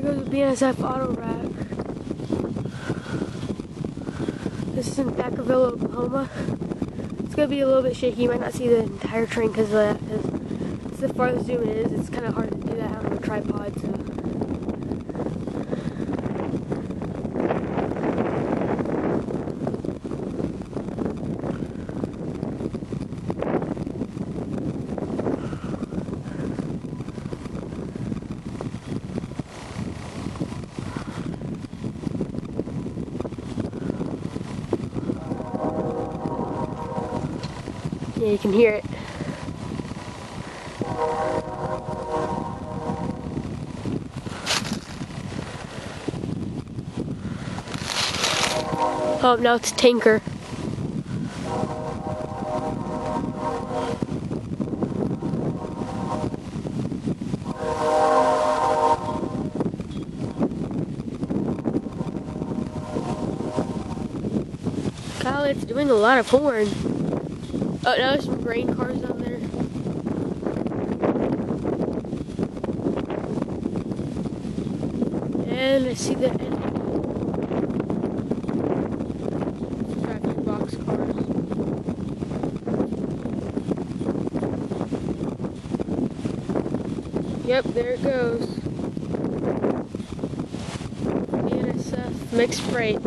goes the BNSF auto rack. This is in Thackerville, Oklahoma. It's gonna be a little bit shaky. You might not see the entire train because of that. It's the farthest zoom it is. It's kind of hard to do that on a tripod. So. Yeah, you can hear it. Oh, now it's a tanker. Golly, it's doing a lot of horn. Oh, now there's some grain cars down there. And I see the end. Tractor box cars. Yep, there it goes. BNSF mixed freight.